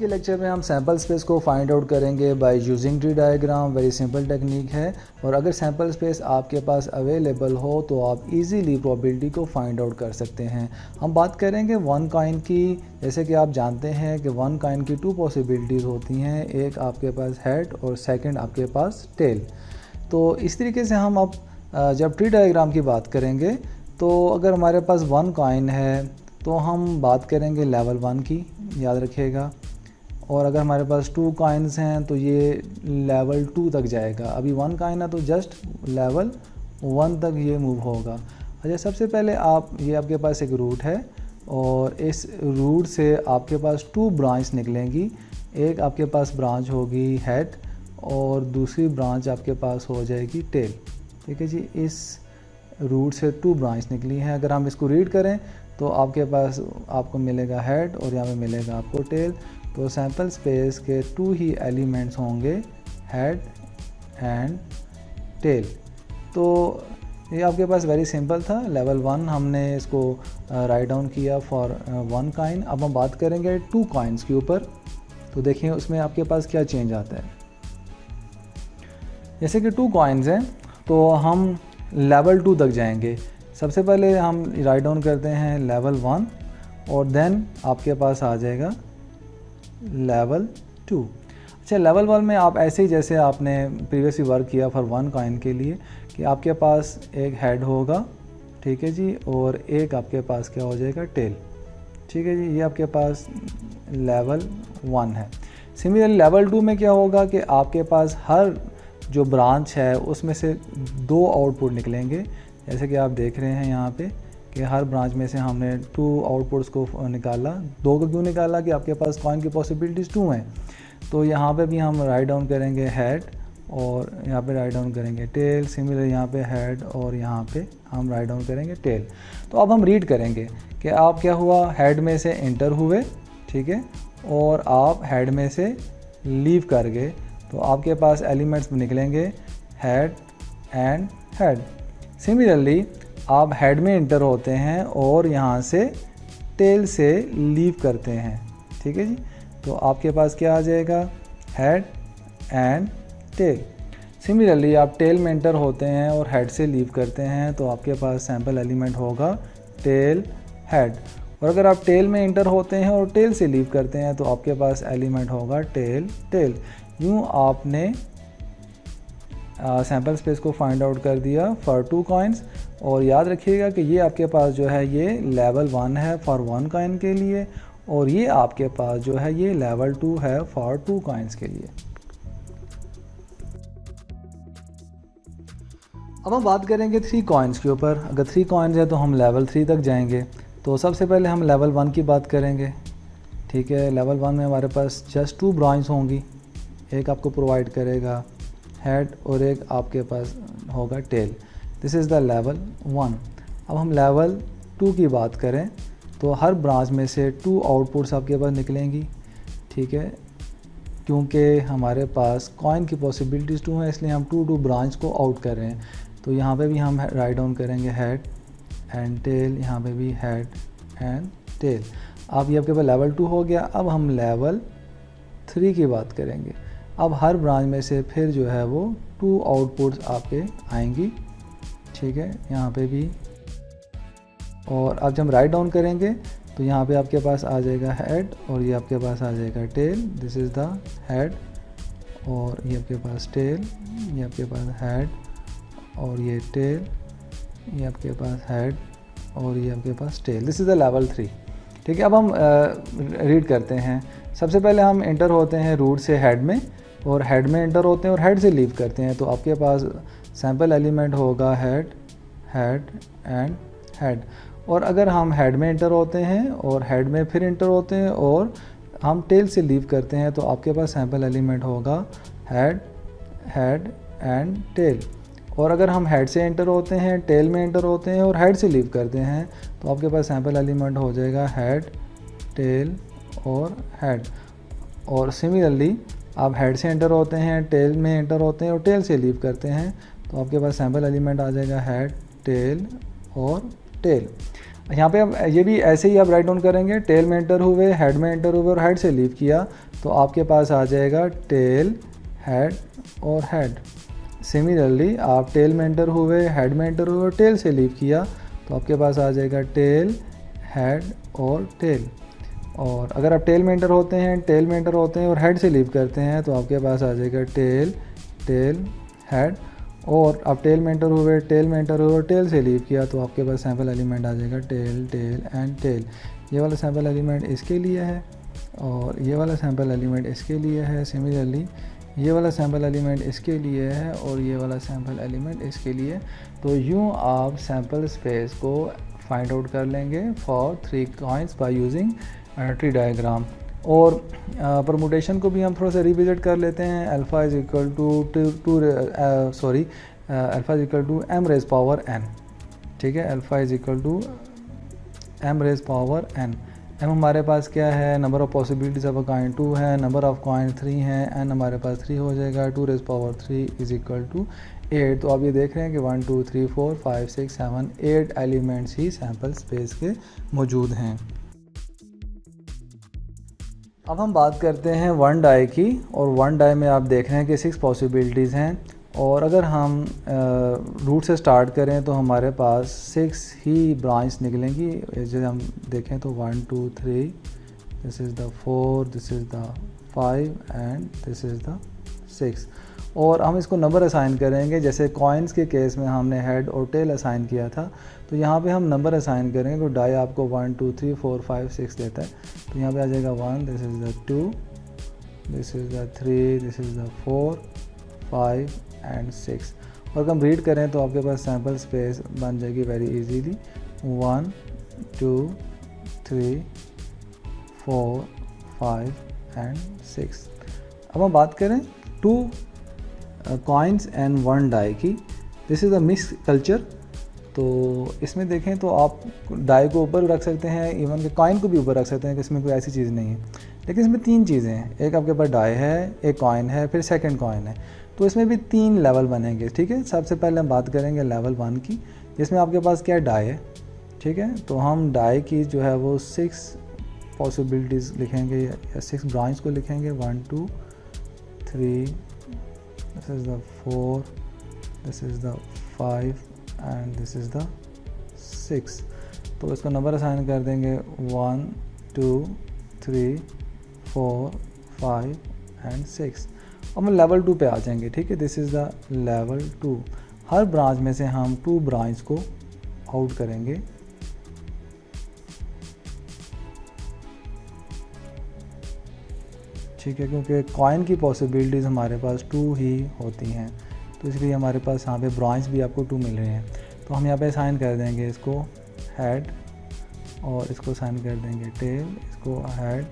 के लेक्चर में हम सैम्पल स्पेस को फाइंड आउट करेंगे bye using tree diagram. Very simple technique है और अगर सैम्पल स्पेस आपके पास अवेलेबल हो तो आप इजीली प्रोबेबिलिटी को फाइंड आउट कर सकते हैं। हम बात करेंगे वन कॉइन की। जैसे कि आप जानते हैं कि वन कॉइन की टू पॉसिबिलिटीज़ होती हैं, एक आपके पास हेड और सेकंड आपके पास टेल। तो इस तरीके से हम अब जब ट्री डायग्राम की बात करेंगे तो अगर हमारे पास वन कॉइन है तो हम बात करेंगे लेवल 1 की, याद रखिएगा। और अगर हमारे पास टू कॉइन्स हैं तो ये लेवल 2 तक जाएगा। अभी वन कॉइन है तो जस्ट लेवल 1 तक ये मूव होगा। अच्छा, सबसे पहले ये आपके पास एक रूट है और इस रूट से आपके पास टू ब्रांच निकलेंगी। एक आपके पास ब्रांच होगी हेड और दूसरी ब्रांच आपके पास हो जाएगी टेल। ठीक है जी, इस रूट से टू ब्रांच निकली हैं। अगर हम इसको रीड करें तो आपके पास आपको मिलेगा हेड और यहाँ पे मिलेगा आपको टेल। तो सैम्पल स्पेस के टू ही एलिमेंट्स होंगे, हेड एंड टेल। तो ये आपके पास वेरी सिंपल था। लेवल 1 हमने इसको राइट डाउन किया फॉर वन कॉइन। अब हम बात करेंगे टू कॉइन्स के ऊपर। तो देखिए उसमें आपके पास क्या चेंज आता है। जैसे कि टू कॉइन्स हैं तो हम लेवल 2 तक जाएंगे। सबसे पहले हम राइट डाउन करते हैं लेवल 1 और देन आपके पास आ जाएगा लेवल 2। अच्छा, लेवल 1 में आप ऐसे ही जैसे आपने प्रीवियसली वर्क किया फॉर वन कॉइन के लिए कि आपके पास एक हेड होगा, ठीक है जी, और एक आपके पास क्या हो जाएगा टेल। ठीक है जी, ये आपके पास लेवल 1 है। सिमिलरली लेवल 2 में क्या होगा कि आपके पास हर जो ब्रांच है उसमें से दो आउटपुट निकलेंगे। जैसे कि आप देख रहे हैं यहाँ पे कि हर ब्रांच में से हमने टू आउटपुट्स को निकाला। दो को क्यों निकाला कि आपके पास कॉइन की पॉसिबिलिटीज़ 2 हैं। तो यहाँ पे भी हम राइट डाउन करेंगे हेड और यहाँ पे राइट डाउन करेंगे टेल। सिमिलर यहाँ पे हेड और यहाँ पे हम राइट डाउन करेंगे टेल। तो अब हम रीड करेंगे कि आप क्या हुआ, हेड में से एंटर हुए, ठीक है, और आप हेड में से लीव कर गए। तो आपके पास एलिमेंट्स निकलेंगे हेड एंड हेड। सिमिलरली आप हेड में एंटर होते हैं और यहाँ से टेल से लीव करते हैं। ठीक है जी, तो आपके पास क्या आ जाएगा, हेड एंड टेल। सिमिलरली आप टेल में एंटर होते हैं और हेड से लीव करते हैं तो आपके पास सैम्पल एलिमेंट होगा टेल हेड। और अगर आप टेल में एंटर होते हैं और टेल से लीव करते हैं तो आपके पास एलिमेंट होगा टेल टेल। यूँ आपने सैम्पल स्पेस को फाइंड आउट कर दिया फॉर टू कॉइन्स। और याद रखिएगा कि ये आपके पास जो है ये लेवल 1 है फॉर वन कॉइन के लिए और ये आपके पास जो है ये लेवल 2 है फॉर टू कॉइन्स के लिए। अब हम बात करेंगे 3 कॉइन्स के ऊपर। अगर 3 कॉइन्स है तो हम लेवल 3 तक जाएंगे। तो सबसे पहले हम लेवल 1 की बात करेंगे। ठीक है, लेवल 1 में हमारे पास जस्ट 2 ब्रांच होंगी। एक आपको प्रोवाइड करेगा हेड और एक आपके पास होगा tail. This is the level 1। अब हम लेवल 2 की बात करें तो हर ब्रांच में से 2 आउटपुट्स आपके पास निकलेंगी। ठीक है, क्योंकि हमारे पास कॉइन की पॉसिबिलिटीज़ 2 हैं इसलिए हम 2 ब्रांच को आउट कर रहे हैं। तो यहाँ पे भी हम राइट डाउन करेंगे हेड एंड टेल, यहाँ पे भी हेड एंड टेल। अब ये आपके पास लेवल 2 हो गया। अब हम लेवल 3 की बात करेंगे। अब हर ब्रांच में से फिर जो है वो 2 आउटपुट्स आपके आएंगी। ठीक है, यहाँ पे भी। और अब जब हम राइट डाउन करेंगे तो यहाँ पे आपके पास आ जाएगा हेड और ये आपके पास आ जाएगा tail. This is the head और ये आपके पास टेल, ये आपके पास हेड और ये टेल, ये आपके पास हेड और ये आपके पास tail. This is the level 3। ठीक है, अब हम रीड करते हैं। सबसे पहले हम एंटर होते हैं रूट से हेड में और हेड में एंटर होते हैं और हेड से लीव करते हैं। तो आपके पास सैम्पल एलिमेंट होगा हेड हेड एंड हेड। और अगर हम हेड में एंटर होते हैं और हेड में फिर एंटर होते हैं और हम टेल से लीव करते हैं तो आपके पास सैम्पल एलिमेंट होगा हेड हेड एंड टेल। और अगर हम हेड से एंटर होते हैं, टेल में एंटर होते हैं और हेड से लीव करते हैं तो आपके पास सैम्पल एलिमेंट हो जाएगा हेड टेल और हेड। और सिमिलरली आप हेड से एंटर होते हैं, टेल में एंटर होते हैं और टेल से लीव करते हैं तो आपके पास सैम्पल एलिमेंट आ जाएगा हेड टेल और टेल। यहाँ पे अब ये भी ऐसे ही आप राइट डाउन करेंगे, टेल में एंटर हुए, हेड में एंटर हुए और हेड से लीव किया तो आपके पास आ जाएगा टेल, हेड और हेड। सिमिलरली आप टेल में एंटर हुए, हेड में एंटर हुए और टेल से लीव किया तो आपके पास आ जाएगा टेल, हेड और टेल। और अगर आप टेल में एंटर होते हैं, टेल में एंटर होते हैं और हेड से लीव करते हैं तो आपके पास आ जाएगा टेल, टेल, हेड। और आप टेल में एंटर हुए, टेल में एंटर हुए और टेल से लीव किया तो आपके पास सैम्पल एलिमेंट आ जाएगा टेल, टेल एंड टेल। ये वाला सैम्पल एलिमेंट इसके लिए है और ये वाला सैम्पल एलिमेंट इसके लिए है। सिमिलरली ये वाला सैम्पल एलिमेंट इसके लिए है और ये वाला सैम्पल एलिमेंट इसके लिए। तो यूँ आप सैम्पल स्पेस को फाइंड आउट कर लेंगे for 3 coins by using tree diagram. और परमुटेशन को भी हम थोड़ा सा रिविजिट कर लेते हैं। Alpha is equal to m raise power n, ठीक है। Alpha is equal to m raise power n। m हमारे पास क्या है, number of possibilities of a kind 2 है, नंबर ऑफ़ कॉइन 3 हैं, n हमारे पास 3 हो जाएगा। 2 raise power 3 is equal to 8। तो आप ये देख रहे हैं कि 1 2 3 4 5 6 7 8 एलिमेंट्स ही सैम्पल स्पेस के मौजूद हैं। अब हम बात करते हैं 1 डाई की। और 1 डाई में आप देख रहे हैं कि 6 पॉसिबिलिटीज़ हैं। और अगर हम रूट से स्टार्ट करें तो हमारे पास 6 ही ब्रांच निकलेंगी। जैसे हम देखें तो 1 2 3, this is the 4, this is the 5 and this is the 6। और हम इसको नंबर असाइन करेंगे। जैसे कॉइन्स के केस में हमने हेड और टेल असाइन किया था तो यहाँ पे हम नंबर असाइन करेंगे। तो डाई आपको 1 2 3 4 5 6 देता है। तो यहाँ पे आ जाएगा 1, this is the 2, this is the 3, this is the 4 5 and 6। और अगर हम रीड करें तो आपके पास सैम्पल स्पेस बन जाएगी वेरी इजीली 1 2 3 4 5 एंड 6। अब हम बात करें 2 कॉइन्स एंड 1 डाई की। This is the mix culture. तो इसमें देखें तो आप डाई को ऊपर रख सकते हैं, इवन के कॉइन को भी ऊपर रख सकते हैं कि इसमें कोई ऐसी चीज़ नहीं है। लेकिन इसमें 3 चीज़ें हैं, एक आपके पास डाई है, एक कॉइन है, फिर सेकंड कॉइन है। तो इसमें भी 3 लेवल बनेंगे, ठीक है। सबसे पहले हम बात करेंगे लेवल 1 की, जिसमें आपके पास क्या डाई है, ठीक है। तो हम डाई की जो है वो 6 पॉसिबिलिटीज़ लिखेंगे या 6 ब्रांच को लिखेंगे। 1 2 3, this is the 4, this is the 5 and this is the 6। तो इसको नंबर असाइन कर देंगे 1 2 3 4 5 एंड 6। अब हम लेवल 2 पे आ जाएंगे, ठीक है। This is the level 2। Her branch में से हम 2 ब्रांच को आउट करेंगे। ठीक है, क्योंकि कॉइन की पॉसिबिलिटीज़ हमारे पास 2 ही होती हैं, तो इसलिए हमारे पास यहाँ पे ब्रांच भी आपको 2 मिल रहे हैं। तो हम यहाँ पे असाइन कर देंगे इसको हेड और इसको असाइन कर देंगे टेल, इसको हेड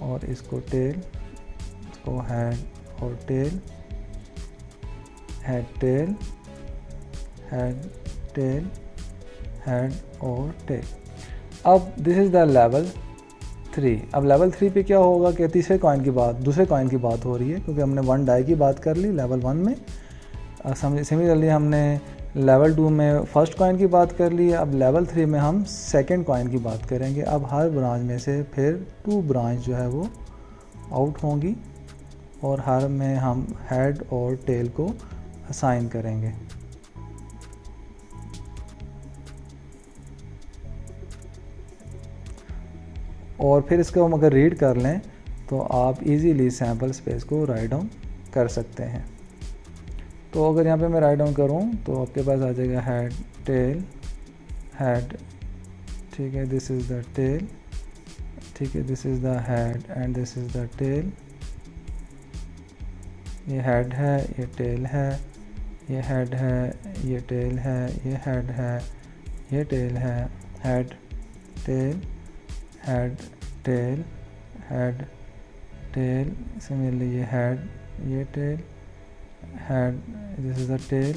और इसको टेल, इसको हेड और tail, head tail, head tail, head और टेल। अब दिस इज़ द लेवल 3। अब लेवल 3 पे क्या होगा कि दूसरे कॉइन की बात हो रही है, क्योंकि हमने 1 डाई की बात कर ली लेवल 1 में। सिमिलरली हमने लेवल 2 में फर्स्ट कॉइन की बात कर ली। अब लेवल 3 में हम सेकंड कॉइन की बात करेंगे। अब हर ब्रांच में से फिर 2 ब्रांच जो है वो आउट होंगी और हर में हम हेड और टेल को असाइन करेंगे। और फिर इसको हम अगर रीड कर लें तो आप इजीली सैम्पल स्पेस को राइट डाउन कर सकते हैं। तो अगर यहाँ पे मैं राइट डाउन करूँ तो आपके पास आ जाएगा हेड टेल हेड, ठीक है, दिस इज़ द टेल, ठीक है, this is the head and this is the tail. ये हेड है, ये टेल है, ये हेड है, ये टेल है, ये हेड है, ये टेल है, head tail head tail head tail. Similarly ये हेड, ये tail, head, this is the tail,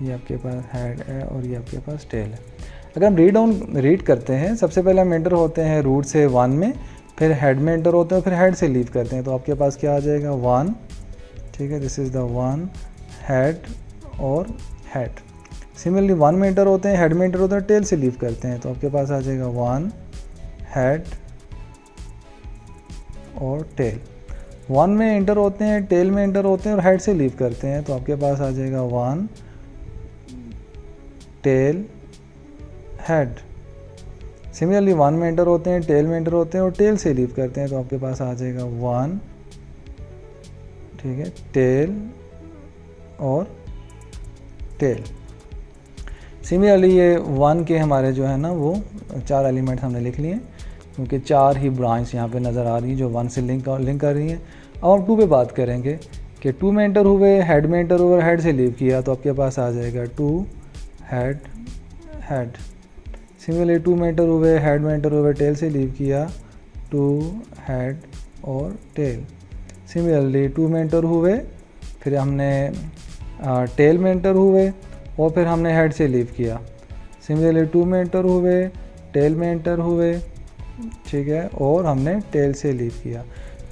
ये आपके पास हेड है और ये आपके पास टेल है। अगर हम रीड करते हैं, सबसे पहले हम एंटर होते हैं रूट से 1 में, फिर हेड में एंटर होते हैं, फिर हेड से लीव करते हैं। तो आपके पास क्या आ जाएगा 1, ठीक है, दिस इज़ द 1 हेड और हेड। सिमिलरली 1 में एंटर होते हैं, हेड में एंटर होते हैं, टेल से लीव करते हैं, तो आपके पास आ जाएगा 1 हेड और टेल। 1 में एंटर होते हैं, टेल में एंटर होते हैं और हेड से लीव करते हैं, तो आपके पास आ जाएगा 1 टेल हेड। सिमिलरली 1 में एंटर होते हैं, टेल में एंटर होते हैं और टेल से लीव करते हैं, तो आपके पास आ जाएगा 1, ठीक है, टेल और टेल। सिमिलरली ये 1 के हमारे जो है ना वो 4 एलिमेंट्स हमने लिख लिए, क्योंकि 4 ही ब्रांच यहाँ पे नज़र आ रही हैं जो 1 से लिंक कर रही हैं। अब हम 2 पे बात करेंगे कि 2 में एंटर हुए, हेड में एंटर हुए, हेड से लीव किया, तो आपके पास आ जाएगा 2 हेड हेड। सिमिलरली 2 में एंटर हुए, हेड में एंटर हुए, टेल से लीव किया, 2 हेड और टेल। सिमिलरली 2 में एंटर हुए, फिर हमने टेल में एंटर हुए और फिर हमने हेड से लीव किया। सिमिलरली 2 में एंटर हुए, टेल में एंटर हुए, ठीक है, और हमने टेल से लीव किया।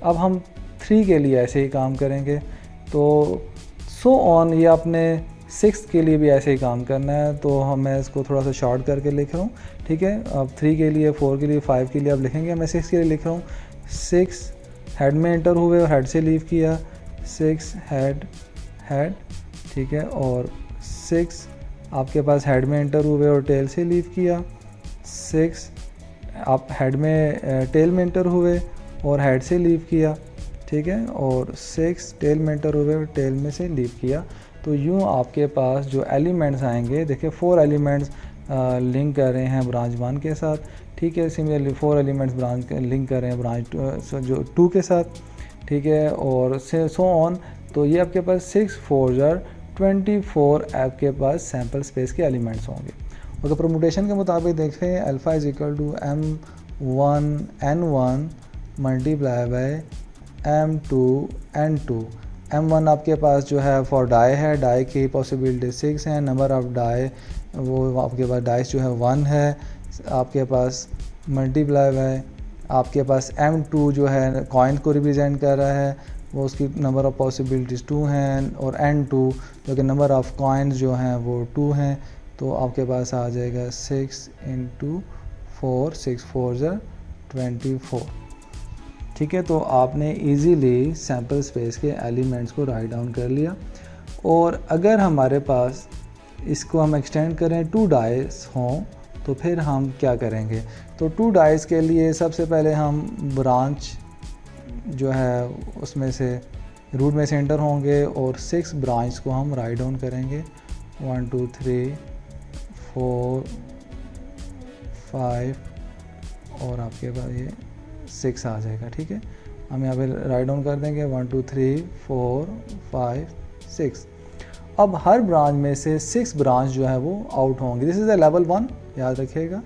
अब हम 3 के लिए ऐसे ही काम करेंगे, तो सो ऑन ये अपने 6 के लिए भी ऐसे ही काम करना है, तो मैं इसको थोड़ा सा शॉर्ट करके लिख रहा हूँ, ठीक है। अब 3 के लिए, 4 के लिए, 5 के लिए आप लिखेंगे, मैं 6 के लिए लिख रहा हूँ। 6 हेड में एंटर हुए और हेड से लीव किया, 6 हेड हेड, ठीक है, और 6 आपके पास हेड में एंटर हुए और टेल से लीव किया, 6 आप हेड में टेल में एंटर हुए और हेड से लीव किया, ठीक है, और 6 टेल में एंटर हुए और टेल में से लीव किया। तो यूँ आपके पास जो एलिमेंट्स आएंगे, देखिए 4 एलिमेंट्स लिंक कर रहे हैं ब्रांच 1 के साथ, ठीक है। सिमिलरली 4 एलिमेंट्स ब्रांच लिंक कर रहे हैं ब्रांच जो 2 के साथ, ठीक है, और सो ऑन। तो ये आपके पास 6 4 24 आपके पास सैम्पल स्पेस के एलिमेंट्स होंगे। अगर परमुटेशन के मुताबिक देखें, alpha is equal to M1 N1 multiply by M2 N2। M1 आपके पास जो है फॉर डाई है, डाई की पॉसिबिलिटी 6 है, नंबर ऑफ डाई वो आपके पास डाइस जो है 1 है आपके पास, मल्टीप्लाई बाय आपके पास M2 जो है कॉइन को रिप्रेजेंट कर रहा है, वो उसकी नंबर ऑफ़ पॉसिबिलिटीज़ 2 हैं, और N2 जो कि नंबर ऑफ़ कॉइन्स जो हैं वो 2 हैं, तो आपके पास आ जाएगा 6 × 4, 6 4 24, ठीक है। तो आपने इजीली सैम्पल स्पेस के एलिमेंट्स को राइट डाउन कर लिया। और अगर हमारे पास इसको हम एक्सटेंड करें 2 डाइस हों, तो फिर हम क्या करेंगे, तो 2 डाइस के लिए सबसे पहले हम ब्रांच जो है उसमें से रूट में से एंटर होंगे और 6 ब्रांच को हम राइट डाउन करेंगे, 1 2 3 4 5 और आपके पास ये 6 आ जाएगा, ठीक है। हम यहाँ पे राइट डाउन कर देंगे 1 2 3 4 5 6। अब हर ब्रांच में से 6 ब्रांच जो है वो आउट होंगी। दिस इज़ द लेवल 1, याद रखिएगा,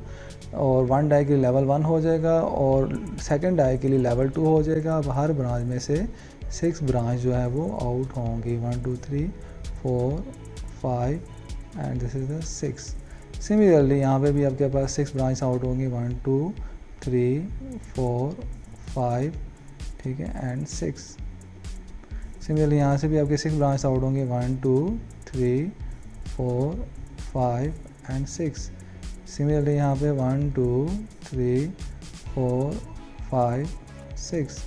और 1 डाई के लिए लेवल 1 हो जाएगा और सेकंड डाई के लिए लेवल 2 हो जाएगा। अब हर ब्रांच में से 6 ब्रांच जो है वो आउट होंगी, 1 2 3 4 5 and this is the 6। Similarly यहाँ पे भी आपके पास 6 ब्रांच आउट होंगी, 1 2 3 4 5, ठीक है, एंड 6। सिमिलरली यहाँ से भी आपके 6 ब्रांच आउट होंगे, 1 2 3 4 5 एंड 6। सिमिलरली यहाँ पे 1 2 3 4 5 6,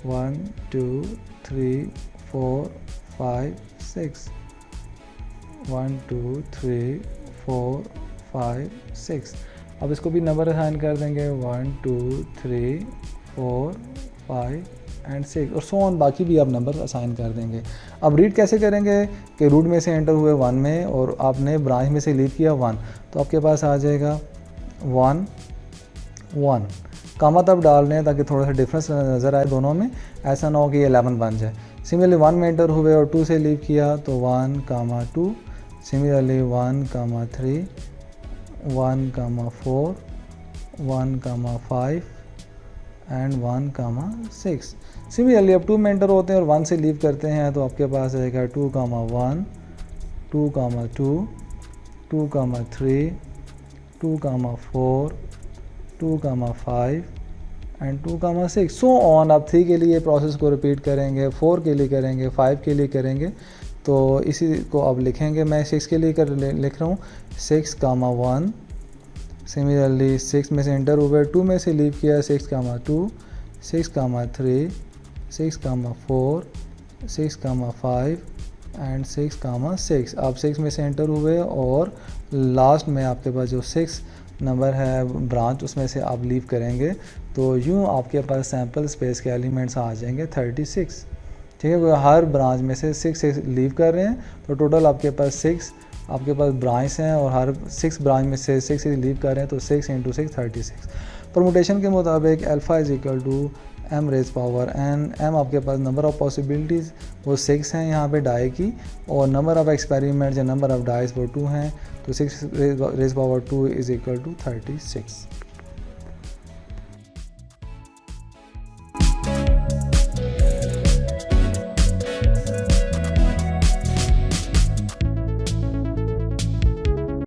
1 2 3 4 5 6, 1 2 3 4 5 6। अब इसको भी नंबर असाइन कर देंगे, 1 2 3 4 5 एंड 6, और सो ऑन बाकी भी आप नंबर असाइन कर देंगे। अब रीड कैसे करेंगे कि रूट में से एंटर हुए 1 में और आपने ब्रांच में से लीव किया 1, तो आपके पास आ जाएगा 1 1। कामा तब डाल रहे हैं ताकि थोड़ा सा डिफरेंस नज़र आए दोनों में, ऐसा ना हो कि 11 बन जाए। सिमिलरली 1 में एंटर हुए और 2 से लीव किया तो 1 2। Similarly 1 3 1 4 1 5 and 1 6। सिमिलरली अब 2 में एंटर होते हैं और 1 से लीव करते हैं तो आपके पास आएगा 2 1 2 2 2 3 2 4 2 5 एंड 2 6। So on. आप 3 के लिए प्रोसेस को रिपीट करेंगे, 4 के लिए करेंगे, 5 के लिए करेंगे, तो इसी को अब लिखेंगे, मैं 6 के लिए लिख रहा हूँ 6, 1। सिमिलरली 6 में से एंटर हुए, 2 में से लीव किया 6, 2, 6, 3, 6, 4, 6, 5 एंड 6, 6। आप 6 में से एंटर हुए और लास्ट में आपके पास जो 6 नंबर है ब्रांच उसमें से आप लीव करेंगे, तो यूँ आपके पास सैम्पल स्पेस के एलिमेंट्स आ जाएंगे 36। ठीक है, हर ब्रांच में से 6 लीव कर रहे हैं तो टोटल आपके पास 6 आपके पास ब्रांच हैं और हर 6 ब्रांच में से 6 लीव कर रहे हैं, तो 6 × 6 36। परमुटेशन के मुताबिक alpha is equal to m raise power n। m आपके पास नंबर ऑफ़ पॉसिबिलिटीज़ वो 6 हैं यहाँ पे डाई की, और नंबर ऑफ़ एक्सपेरिमेंट या नंबर ऑफ़ डाइज वो 2 हैं, तो 6 raise power 2 is equal to 36।